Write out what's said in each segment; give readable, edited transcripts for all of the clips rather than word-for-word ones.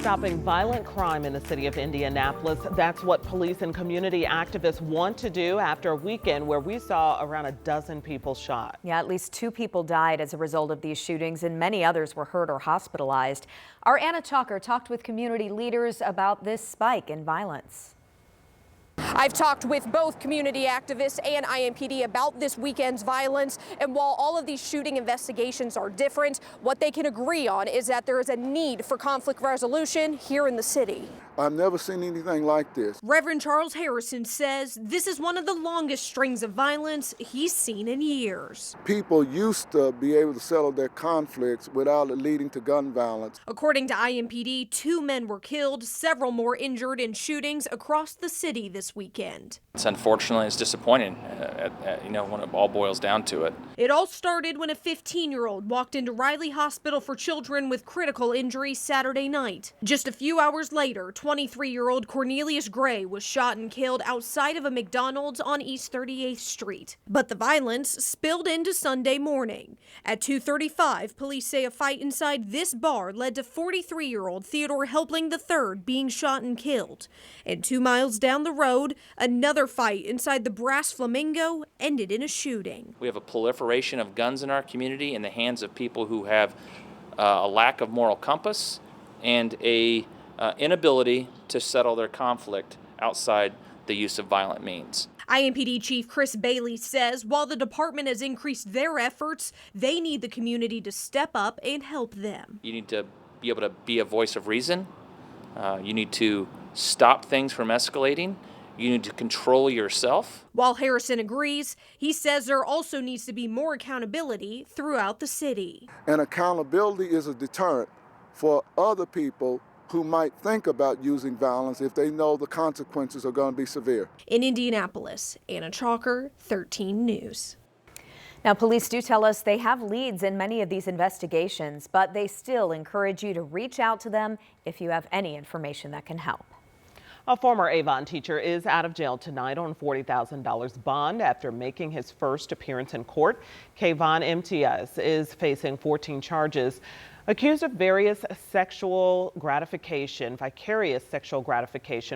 Stopping violent crime in the city of Indianapolis. That's what police and community activists want to do after a weekend where we saw around a dozen people shot. Yeah, at least 2 people died as a result of these shootings and many others were hurt or hospitalized. Our Anna Chalker talked with community leaders about this spike in violence. I've talked with both community activists and IMPD about this weekend's violence, and while all of these shooting investigations are different, what they can agree on is that there is a need for conflict resolution here in the city. I've never seen anything like this. Reverend Charles Harrison says this is one of the longest strings of violence he's seen in years. People used to be able to settle their conflicts without it leading to gun violence. According to IMPD, 2 men were killed, several more injured in shootings across the city this weekend. It's unfortunate, it's disappointing, when it all boils down to it. It all started when a 15-year-old walked into Riley Hospital for Children with critical injuries Saturday night. Just a few hours later, 23-year-old Cornelius Gray was shot and killed outside of a McDonald's on East 38th Street. But the violence spilled into Sunday morning. At 2:35, police say a fight inside this bar led to 43-year-old Theodore Helpling III being shot and killed. And 2 miles down the road, another fight inside the Brass Flamingo ended in a shooting. We have a proliferation of guns in our community in the hands of people who have a lack of moral compass and a inability to settle their conflict outside the use of violent means. IMPD Chief Chris Bailey says while the department has increased their efforts, they need the community to step up and help them. You need to be able to be a voice of reason. You need to stop things from escalating. You need to control yourself. While Harrison agrees, he says there also needs to be more accountability throughout the city. And accountability is a deterrent for other people who might think about using violence if they know the consequences are going to be severe. In Indianapolis, Anna Chalker, 13 News. Now, police do tell us they have leads in many of these investigations, but they still encourage you to reach out to them if you have any information that can help. A former Avon teacher is out of jail tonight on $40,000 bond after making his first appearance in court. Kayvon MTS is facing 14 charges, accused of vicarious sexual gratification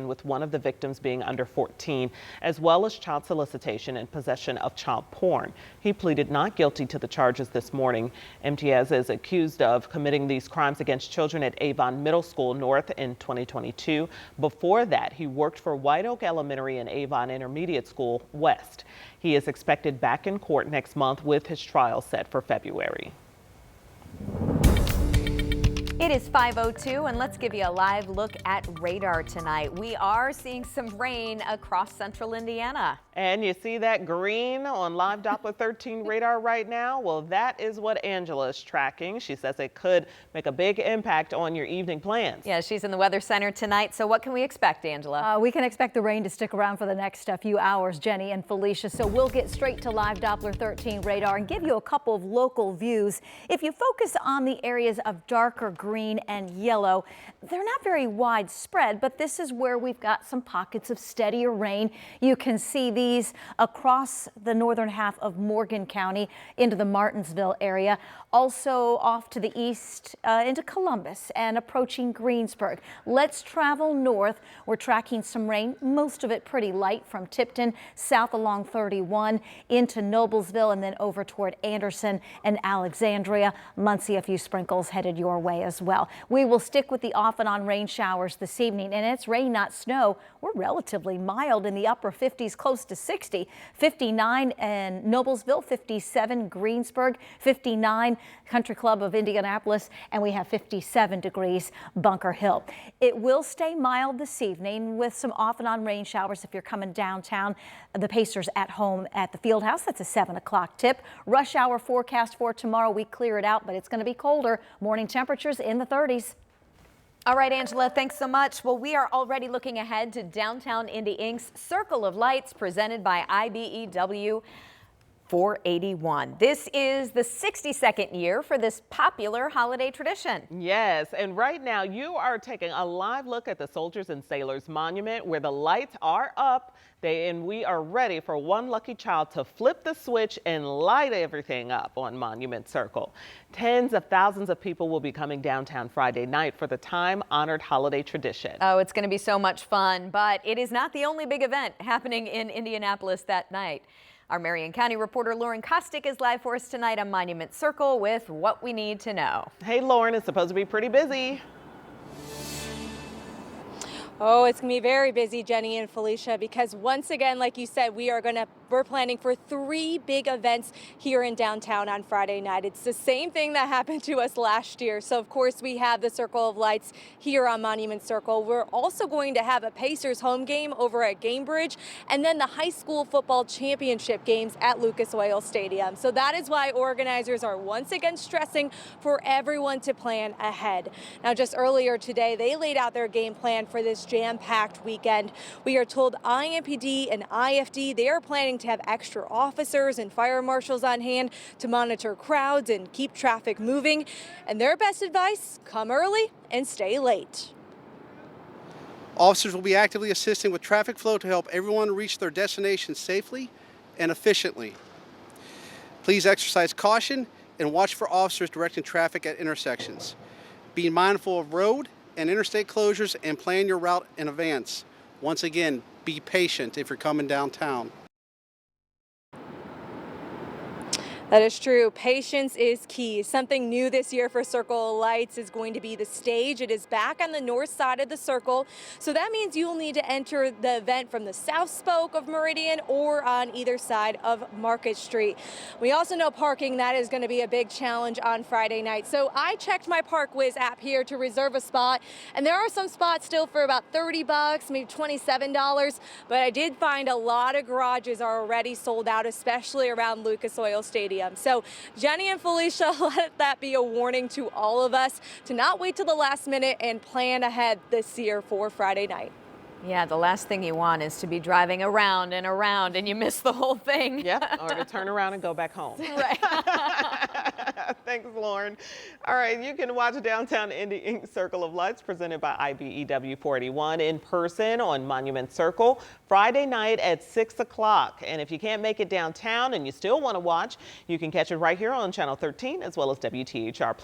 with one of the victims being under 14, as well as child solicitation and possession of child porn. He pleaded not guilty to the charges this morning. MTS is accused of committing these crimes against children at Avon Middle School North in 2022. Before that, he worked for White Oak Elementary and Avon Intermediate School West. He is expected back in court next month with his trial set for February. It is 5:02 and let's give you a live look at radar tonight. We are seeing some rain across central Indiana. And you see that green on live Doppler 13 radar right now? Well, that is what Angela is tracking. She says it could make a big impact on your evening plans. Yeah, she's in the Weather Center tonight. So what can we expect, Angela? We can expect the rain to stick around for the next few hours, Jenny and Felicia. So we'll get straight to live Doppler 13 radar and give you a couple of local views. If you focus on the areas of darker green and yellow, they're not very widespread, but this is where we've got some pockets of steadier rain. You can see these across the northern half of Morgan County into the Martinsville area, also off to the east into Columbus and approaching Greensburg. Let's travel north. We're tracking some rain, most of it pretty light from Tipton south along 31 into Noblesville and then over toward Anderson and Alexandria. Muncie, a few sprinkles headed your way as well. We will stick with the off and on rain showers this evening, and it's rain, not snow. We're relatively mild in the upper 50s, close to 60. 59 in Noblesville, 57 Greensburg, 59 Country Club of Indianapolis, and we have 57 degrees Bunker Hill. It will stay mild this evening with some off and on rain showers if you're coming downtown. The Pacers at home at the Fieldhouse. That's a 7 o'clock tip. Rush hour forecast for tomorrow. We clear it out, but it's going to be colder. Morning temperatures in the 30s. All right, Angela, thanks so much. Well, we are already looking ahead to Downtown Indy Inc.'s Circle of Lights presented by IBEW. 481. This is the 62nd year for this popular holiday tradition. Yes, and right now you are taking a live look at the Soldiers and Sailors Monument where the lights are up and we are ready for one lucky child to flip the switch and light everything up on Monument Circle. Tens of thousands of people will be coming downtown Friday night for the time-honored holiday tradition. Oh, it's going to be so much fun, but it is not the only big event happening in Indianapolis that night. Our Marion County reporter Lauren Kostick is live for us tonight on Monument Circle with what we need to know. Hey Lauren, it's supposed to be pretty busy. Oh, it's going to be very busy, Jenny and Felicia, because once again, like you said, we're planning for 3 big events here in downtown on Friday night. It's the same thing that happened to us last year. So, of course, we have the Circle of Lights here on Monument Circle. We're also going to have a Pacers home game over at Gamebridge, and then the high school football championship games at Lucas Oil Stadium. So that is why organizers are once again stressing for everyone to plan ahead. Now, just earlier today, they laid out their game plan for this jam-packed weekend. We are told IMPD and IFD, they are planning to have extra officers and fire marshals on hand to monitor crowds and keep traffic moving. And their best advice, come early and stay late. Officers will be actively assisting with traffic flow to help everyone reach their destination safely and efficiently. Please exercise caution and watch for officers directing traffic at intersections. Be mindful of road and interstate closures and plan your route in advance. Once again, be patient if you're coming downtown. That is true. Patience is key. Something new this year for Circle of Lights is going to be the stage. It is back on the north side of the circle. So that means you'll need to enter the event from the south spoke of Meridian or on either side of Market Street. We also know parking, that is going to be a big challenge on Friday night. So I checked my ParkWiz app here to reserve a spot, and there are some spots still for about $30, maybe $27, but I did find a lot of garages are already sold out, especially around Lucas Oil Stadium. So Jenny and Felicia, let that be a warning to all of us to not wait till the last minute and plan ahead this year for Friday night. Yeah, the last thing you want is to be driving around and around and you miss the whole thing. Yep, or to turn around and go back home. Right. Thanks, Lauren. All right, you can watch Downtown Indy Inc. Circle of Lights presented by IBEW 481 in person on Monument Circle Friday night at 6 o'clock. And if you can't make it downtown and you still want to watch, you can catch it right here on Channel 13 as well as WTHR+.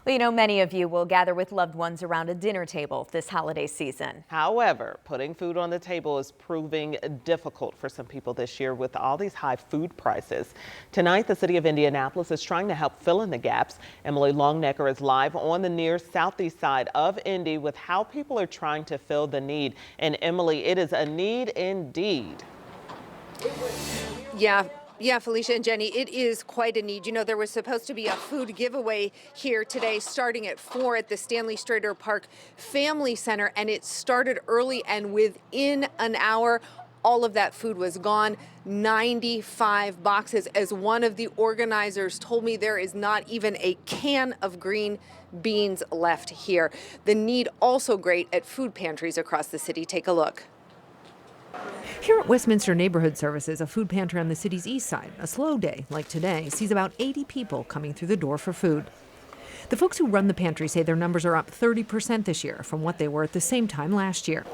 Well, you know, many of you will gather with loved ones around a dinner table this holiday season. However, putting food on the table is proving difficult for some people this year with all these high food prices. Tonight, the city of Indianapolis is trying to help fill in the gaps. Emily Longnecker is live on the near southeast side of Indy with how people are trying to fill the need. And Emily, it is a need indeed. Yeah, Felicia and Jenny, it is quite a need. You know, there was supposed to be a food giveaway here today starting at 4 at the Stanley Strader Park Family Center, and it started early, and within an hour, all of that food was gone. 95 boxes. As one of the organizers told me, there is not even a can of green beans left here. The need also great at food pantries across the city. Take a look. Here at Westminster Neighborhood Services, a food pantry on the city's east side, a slow day like today sees about 80 people coming through the door for food. The folks who run the pantry say their numbers are up 30% this year from what they were at the same time last year.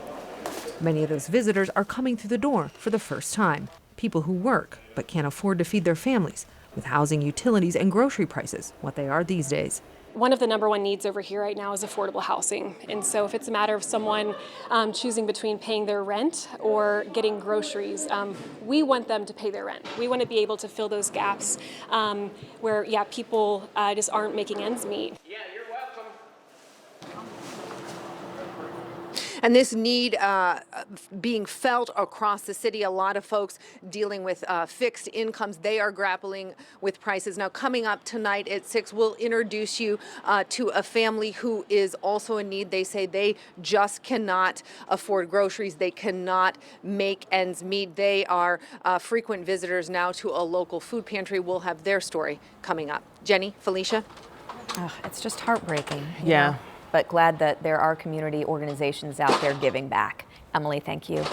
Many of those visitors are coming through the door for the first time. People who work but can't afford to feed their families, with housing, utilities, and grocery prices what they are these days. One of the #1 needs over here right now is affordable housing. And so if it's a matter of someone choosing between paying their rent or getting groceries, we want them to pay their rent. We want to be able to fill those gaps where, people just aren't making ends meet. Yeah, you're welcome. And this need being felt across the city. A lot of folks dealing with fixed incomes. They are grappling with prices. Now, coming up tonight at 6, we'll introduce you to a family who is also in need. They say they just cannot afford groceries. They cannot make ends meet. They are frequent visitors now to a local food pantry. We'll have their story coming up. Jenny, Felicia? Oh, it's just heartbreaking. Yeah. But glad that there are community organizations out there giving back. Emily, thank you.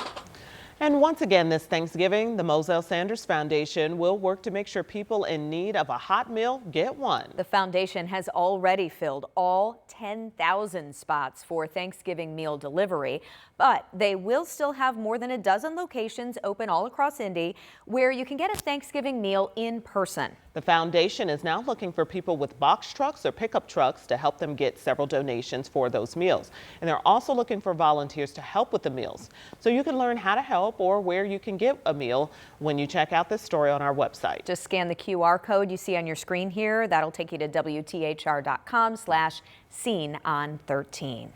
And once again this Thanksgiving, the Moselle Sanders Foundation will work to make sure people in need of a hot meal get one. The foundation has already filled all 10,000 spots for Thanksgiving meal delivery, but they will still have more than a dozen locations open all across Indy where you can get a Thanksgiving meal in person. The foundation is now looking for people with box trucks or pickup trucks to help them get several donations for those meals. And they're also looking for volunteers to help with the meals. So you can learn how to help or where you can get a meal when you check out this story on our website. Just scan the QR code you see on your screen here. That'll take you to WTHR.com/SeenOn13.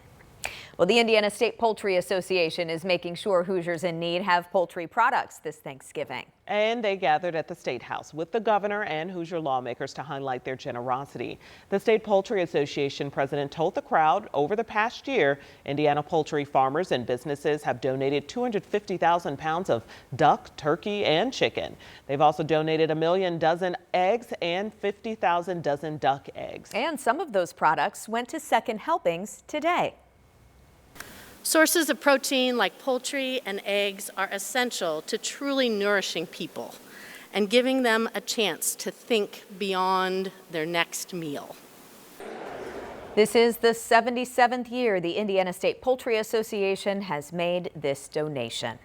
Well, the Indiana State Poultry Association is making sure Hoosiers in need have poultry products this Thanksgiving. And they gathered at the State House with the governor and Hoosier lawmakers to highlight their generosity. The State Poultry Association president told the crowd over the past year, Indiana poultry farmers and businesses have donated 250,000 pounds of duck, turkey, and chicken. They've also donated 1 million dozen eggs and 50,000 dozen duck eggs. And some of those products went to Second Helpings today. Sources of protein like poultry and eggs are essential to truly nourishing people and giving them a chance to think beyond their next meal. This is the 77th year the Indiana State Poultry Association has made this donation.